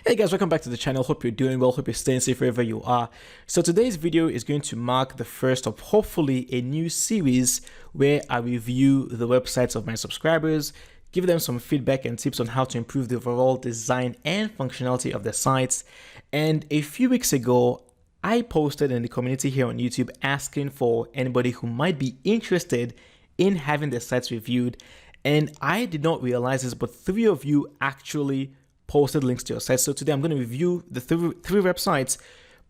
Hey guys, welcome back to the channel. Hope you're doing well. Hope you're staying safe wherever you are. So today's video is going to mark the first of hopefully a new series where I review the websites of my subscribers, give them some feedback and tips on how to improve the overall design and functionality of their sites. And a few weeks ago, I posted in the community here on YouTube asking for anybody who might be interested in having their sites reviewed. And I did not realize this, but 3 of you actually posted links to your site. So today I'm going to review the three websites,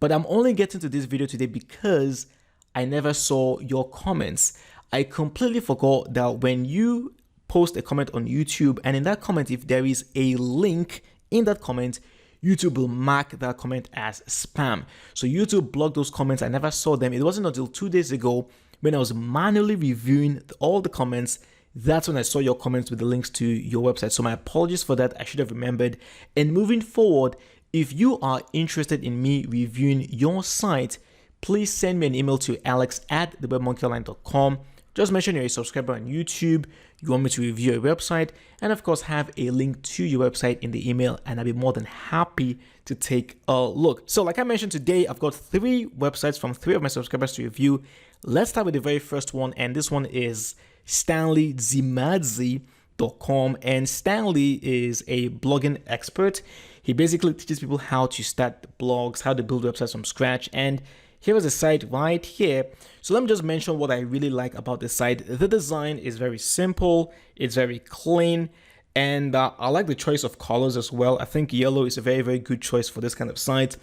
but I'm only getting to this video today because I never saw your comments. I completely forgot that when you post a comment on YouTube, and in that comment, if there is a link in that comment, YouTube will mark that comment as spam. So YouTube blocked those comments. I never saw them. It wasn't until 2 days ago when I was manually reviewing all the comments. That's when I saw your comments with the links to your website. So my apologies for that. I should have remembered. And moving forward, if you are interested in me reviewing your site, please send me an email to alex@thewebmonkeyonline.com. Just mention you're a subscriber on YouTube, you want me to review your website, and of course have a link to your website in the email, and I'll be more than happy to take a look. So like I mentioned today, I've got 3 websites from 3 of my subscribers to review. Let's start with the very first one, and this one is Stanley, Zimadzi.com. And Stanley is a blogging expert. He basically teaches people how to start blogs, how to build websites from scratch. And here is a site right here. So let me just mention what I really like about the site. The design is very simple. It's very clean. And I like the choice of colors as well. I think yellow is a very, very good choice for this kind of site.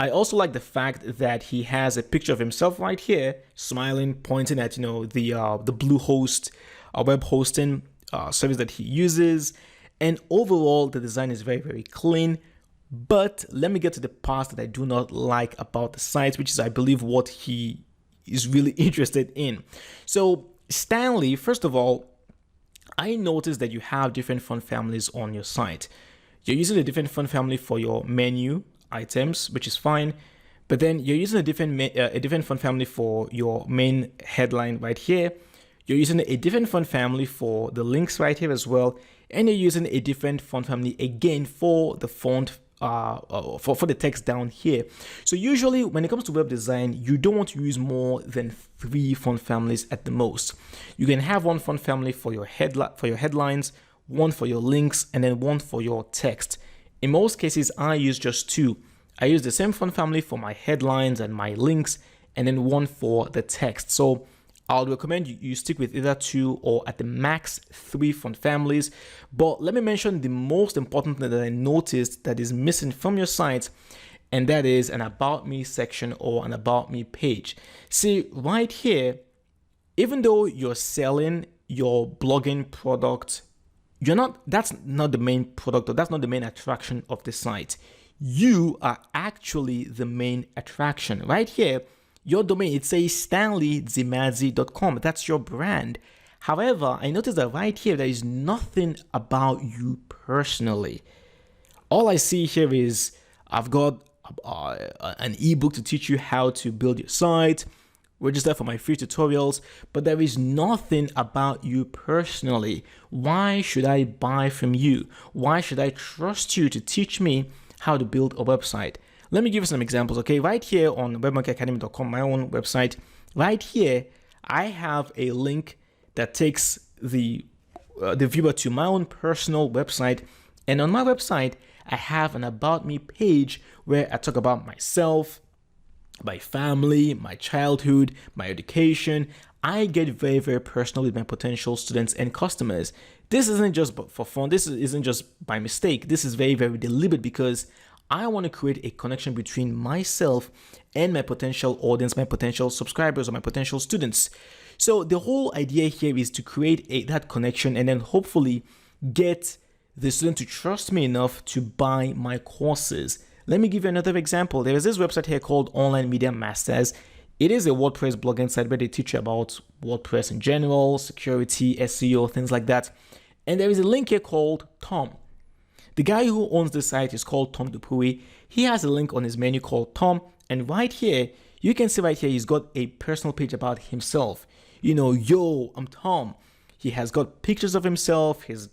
I also like the fact that he has a picture of himself right here, smiling, pointing at, the Bluehost web hosting service that he uses. And overall, the design is very, very clean. But let me get to the part that I do not like about the site, which is, I believe, what he is really interested in. So Stanley, first of all, I noticed that you have different font families on your site. You're using a different font family for your menu items, which is fine, but then you're using a different font family for your main headline right here. You're using a different font family for the links right here as well, and you're using a different font family again for the font for the text down here. So usually when it comes to web design, you don't want to use more than 3 font families at the most. You can have 1 font family for your headlines, 1 for your links, and then 1 for your text. In most cases, I use just 2. I use the same font family for my headlines and my links, and then 1 for the text. So I'll recommend you stick with either 2 or at the max 3 font families. But let me mention the most important thing that I noticed that is missing from your site, and that is an About Me section or an About Me page. See, right here, even though you're selling your blogging product, that's not the main product, or that's not the main attraction of the site. You are actually the main attraction. Right here, your domain, it says stanleyzimadzi.com. That's your brand. However, I noticed that right here, there is nothing about you personally. All I see here is I've got an ebook to teach you how to build your site, register for my free tutorials, but there is nothing about you personally. Why should I buy from you? Why should I trust you to teach me how to build a website? Let me give you some examples, okay? Right here on webmonkeyacademy.com, my own website, right here, I have a link that takes the viewer to my own personal website. And on my website, I have an About Me page where I talk about myself, my family, my childhood, my education. I get very, very personal with my potential students and customers. This isn't just for fun. This isn't just by mistake. This is very, very deliberate because I want to create a connection between myself and my potential audience, my potential subscribers, or my potential students. So the whole idea here is to create that connection and then hopefully get the student to trust me enough to buy my courses. Let me give you another example. There is this website here called Online Media Masters. It is a WordPress blogging site where they teach you about WordPress in general, security, SEO, things like that. And there is a link here called Tom. The guy who owns the site is called Tom Dupuy. He has a link on his menu called Tom. And right here, you can see right here, he's got a personal page about himself. Yo, I'm Tom. He has got pictures of himself, his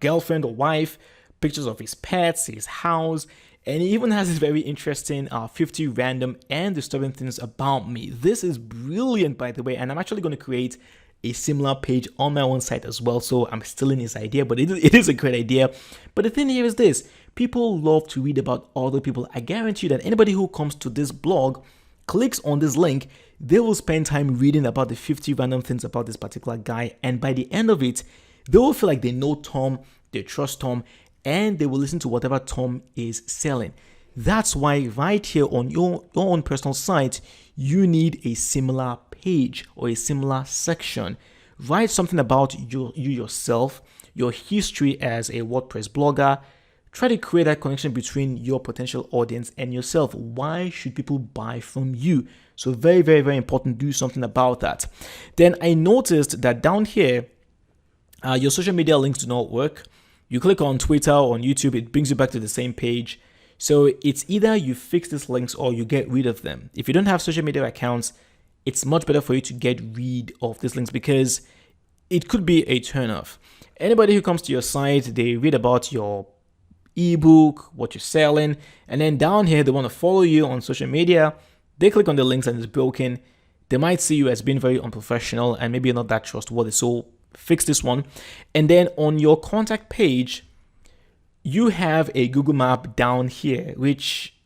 girlfriend or wife, pictures of his pets, his house, and he even has this very interesting 50 random and disturbing things about me. This is brilliant, by the way, and I'm actually going to create a similar page on my own site as well. So I'm stealing his idea, but it is a great idea. But the thing here is this: people love to read about other people. I guarantee you that anybody who comes to this blog, clicks on this link, they will spend time reading about the 50 random things about this particular guy, and by the end of it, they will feel like they know Tom, they trust Tom, and they will listen to whatever Tom is selling. That's why right here on your own personal site, you need a similar page or a similar section. Write something about you yourself, your history as a WordPress blogger. Try to create that connection between your potential audience and yourself. Why should people buy from you? So very, very, very important. Do something about that. Then I noticed that down here, your social media links do not work. You click on Twitter or on YouTube, it brings you back to the same page. So it's either you fix these links or you get rid of them. If you don't have social media accounts, it's much better for you to get rid of these links because it could be a turnoff. Anybody who comes to your site, they read about your ebook, what you're selling, and then down here, they want to follow you on social media. They click on the links and it's broken. They might see you as being very unprofessional and maybe you're not that trustworthy. So fix this one. And then on your contact page, you have a Google map down here, which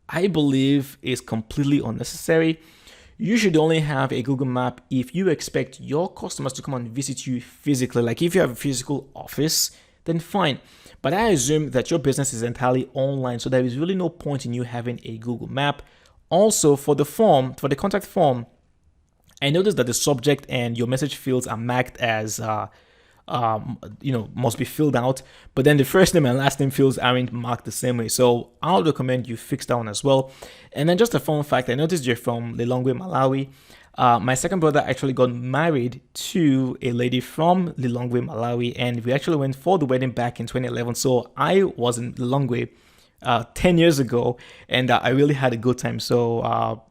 I believe is completely unnecessary. You should only have a Google map if you expect your customers to come and visit you physically. Like if you have a physical office, then fine. But I assume that your business is entirely online, so there is really no point in you having a Google map. Also, for the form, for the contact form, I noticed that the subject and your message fields are marked as, must be filled out. But then the first name and last name fields aren't marked the same way. So I'll recommend you fix that one as well. And then just a fun fact, I noticed you're from Lilongwe, Malawi. My second brother actually got married to a lady from Lilongwe, Malawi. And we actually went for the wedding back in 2011. So I was in Lilongwe 10 years ago. And I really had a good time. So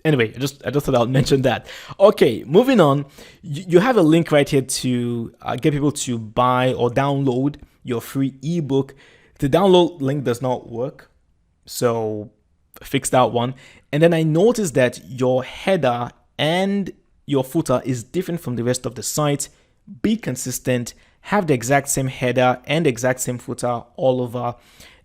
anyway, I just thought I'll mention that. Okay, moving on. You have a link right here to get people to buy or download your free ebook. The download link does not work, so fix that one. And then I noticed that your header and your footer is different from the rest of the site. Be consistent. Have the exact same header and the exact same footer all over.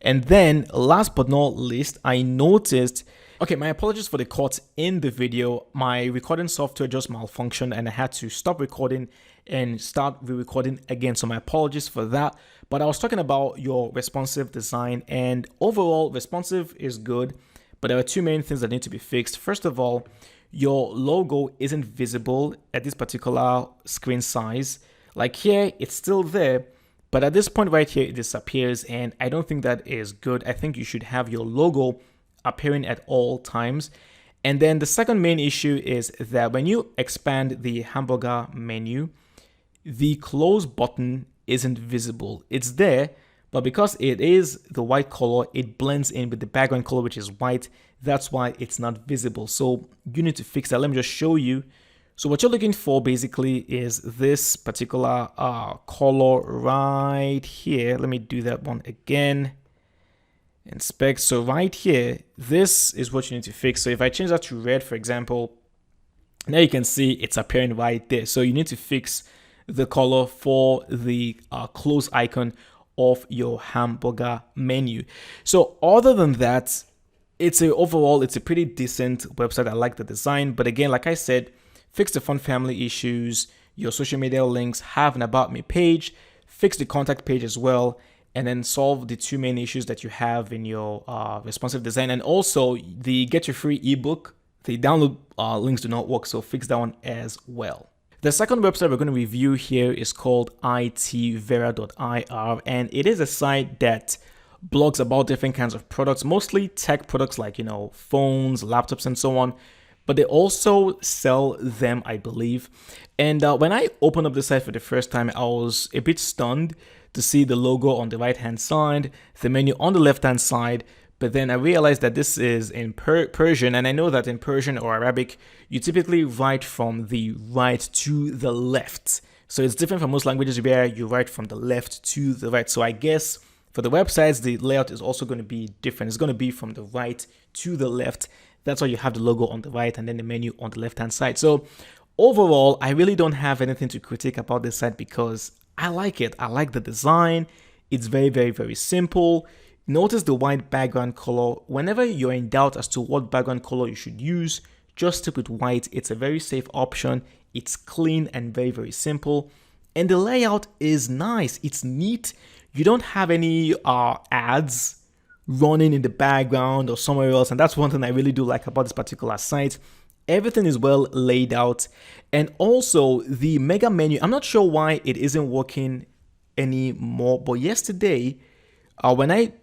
And then last but not least, I noticed. Okay, my apologies for the cuts in the video. My recording software just malfunctioned and I had to stop recording and start re-recording again. So my apologies for that. But I was talking about your responsive design, and overall responsive is good, but there are two main things that need to be fixed. First of all, your logo isn't visible at this particular screen size. Like here, it's still there, but at this point right here, it disappears, and I don't think that is good. I think you should have your logo appearing at all times. And then the second main issue is that when you expand the hamburger menu, the close button isn't visible. It's there, but because it is the white color, it blends in with the background color, which is white. That's why it's not visible. So you need to fix that. Let me just show you. So what you're looking for basically is this particular color right here. Let me do that one again. Inspect. So right here, this is what you need to fix. So if I change that to red, for example, now you can see it's appearing right there. So you need to fix the color for the close icon of your hamburger menu. So other than that, overall it's a pretty decent website. I like the design, but again, like I said, fix the font family issues, your social media links, have an about me page, fix the contact page as well, and then solve the two main issues that you have in your responsive design. And also the get your free ebook, the download links do not work, so fix that one as well. The second website we're going to review here is called Itvera.ir, and it is a site that blogs about different kinds of products, mostly tech products like, phones, laptops, and so on. But they also sell them, I believe. And when I opened up the site for the first time, I was a bit stunned to see the logo on the right-hand side, the menu on the left-hand side. But then I realized that this is in Persian, and I know that in Persian or Arabic, you typically write from the right to the left. So it's different from most languages where you write from the left to the right. So I guess For the websites, the layout is also going to be different. It's going to be from the right to the left. That's why you have the logo on the right and then the menu on the left-hand side. So overall, I really don't have anything to critique about this site because I like it. I like the design. It's very, very, very simple. Notice the white background color. Whenever you're in doubt as to what background color you should use, just stick with white. It's a very safe option. It's clean and very, very simple. And the layout is nice. It's neat. You don't have any ads running in the background or somewhere else. And that's one thing I really do like about this particular site. Everything is well laid out. And also the mega menu, I'm not sure why it isn't working anymore. But yesterday, when I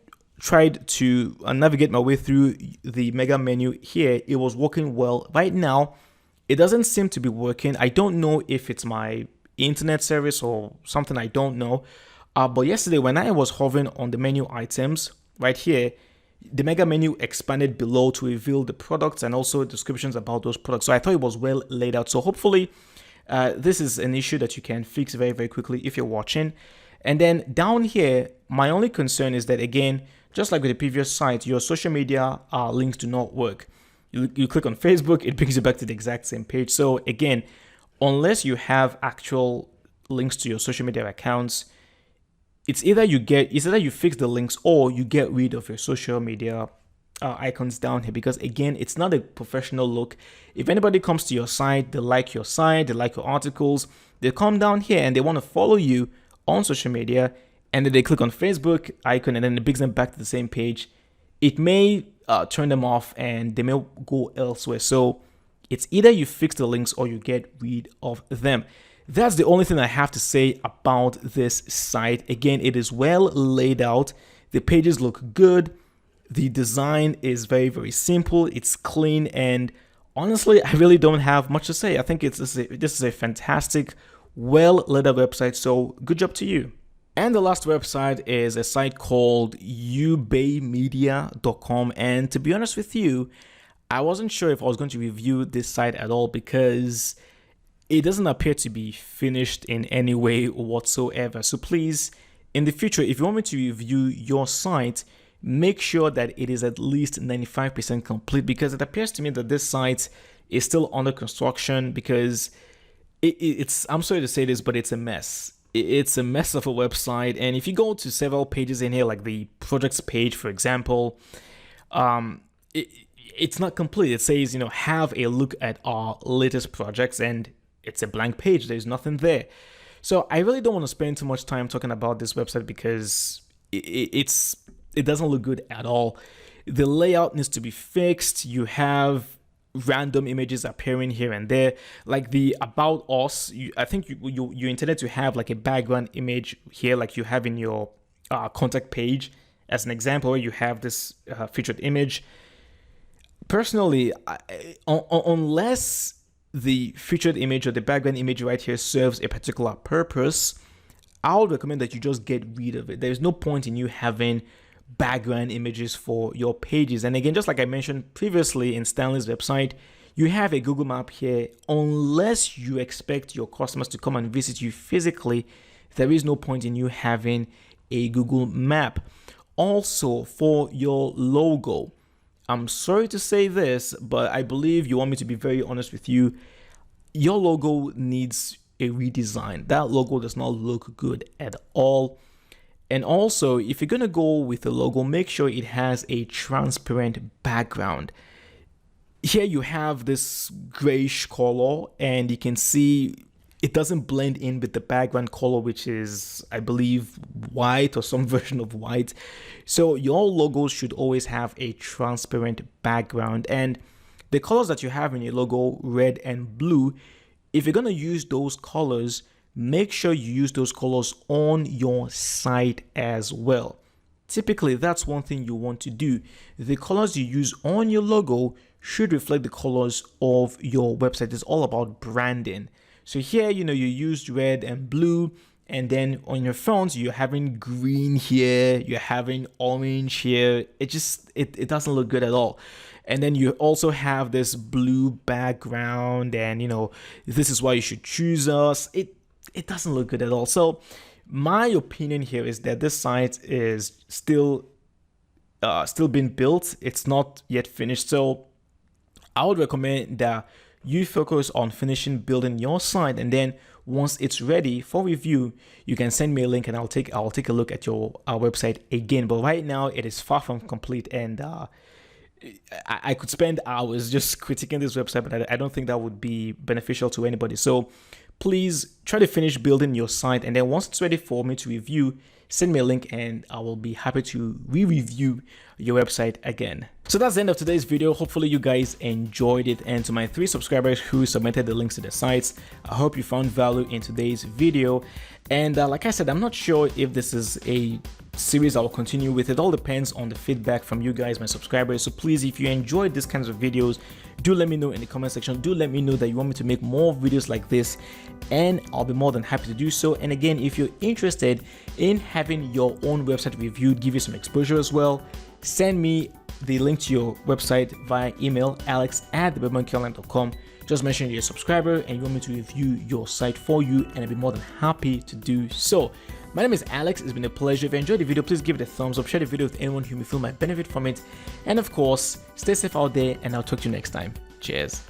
tried to navigate my way through the mega menu here, it was working well. Right now, it doesn't seem to be working. I don't know if it's my internet service or something, I don't know. But yesterday, when I was hovering on the menu items right here, the mega menu expanded below to reveal the products and also descriptions about those products. So I thought it was well laid out. So hopefully this is an issue that you can fix very, very quickly if you're watching. And then down here, my only concern is that, again, just like with the previous site, your social media links do not work. You click on Facebook, it brings you back to the exact same page. So again, unless you have actual links to your social media accounts, it's either you fix the links or you get rid of your social media icons down here, because again, it's not a professional look. If anybody comes to your site, they like your articles, they come down here and they want to follow you on social media, and then they click on Facebook icon and then it brings them back to the same page, it may turn them off and they may go elsewhere. So it's either you fix the links or you get rid of them. That's the only thing I have to say about this site. Again, it is well laid out. The pages look good. The design is very, very simple. It's clean. And honestly, I really don't have much to say. I think this is a fantastic, well laid out website. So good job to you. And the last website is a site called ubaymedia.com. And to be honest with you, I wasn't sure if I was going to review this site at all because it doesn't appear to be finished in any way whatsoever. So please, in the future, if you want me to review your site, make sure that it is at least 95% complete, because it appears to me that this site is still under construction, because it's, I'm sorry to say this, but it's a mess. It's a mess of a website. And if you go to several pages in here, like the projects page, for example, it's not complete. It says, have a look at our latest projects, and it's a blank page. There's nothing there. So I really don't want to spend too much time talking about this website because it doesn't look good at all. The layout needs to be fixed. You have random images appearing here and there, like the about us. I think you intended to have like a background image here, like you have in your contact page, as an example, where you have this featured image. Personally, unless the featured image or the background image right here serves a particular purpose, I would recommend that you just get rid of it. There's no point in you having background images for your pages. And again, just like I mentioned previously in Stanley's website, you have a Google map here. Unless you expect your customers to come and visit you physically, there is no point in you having a Google map. Also, for your logo, I'm sorry to say this, but I believe you want me to be very honest with you. Your logo needs a redesign. That logo does not look good at all. And also, if you're going to go with a logo, make sure it has a transparent background. Here you have this grayish color, and you can see it doesn't blend in with the background color, which is, I believe, white or some version of white. So your logos should always have a transparent background. And the colors that you have in your logo, red and blue, if you're going to use those colors, make sure you use those colors on your site as well. Typically, that's one thing you want to do. The colors you use on your logo should reflect the colors of your website. It's all about branding. So here, you used red and blue, and then on your fonts, you're having green here, you're having orange here. It doesn't look good at all. And then you also have this blue background, and this is why you should choose us. It doesn't look good at all. So My opinion here is that this site is still being built. It's not yet finished. So I would recommend that you focus on finishing building your site, and then once it's ready for review, you can send me a link and I'll take a look at our website again. But right now it is far from complete, and I could spend hours just critiquing this website, but I don't think that would be beneficial to anybody. So please try to finish building your site, and then once it's ready for me to review, send me a link and I will be happy to re-review your website again. So that's the end of today's video. Hopefully you guys enjoyed it, and to my 3 subscribers who submitted the links to the sites, I hope you found value in today's video. And like I said, I'm not sure if this is a series I'll continue with. It all depends on the feedback from you guys, my subscribers. So please, if you enjoyed these kinds of videos, do let me know in the comment section. Do let me know that you want me to make more videos like this, and I'll be more than happy to do so. And again, if you're interested in having your own website reviewed, give you some exposure as well, send me the link to your website via email, alex@thebedmonkeyonline.com. Just mention you're a subscriber and you want me to review your site for you, and I'll be more than happy to do so. My name is Alex. It's been a pleasure. If you enjoyed the video, please give it a thumbs up, share the video with anyone who may feel might benefit from it, and of course, stay safe out there, and I'll talk to you next time. Cheers.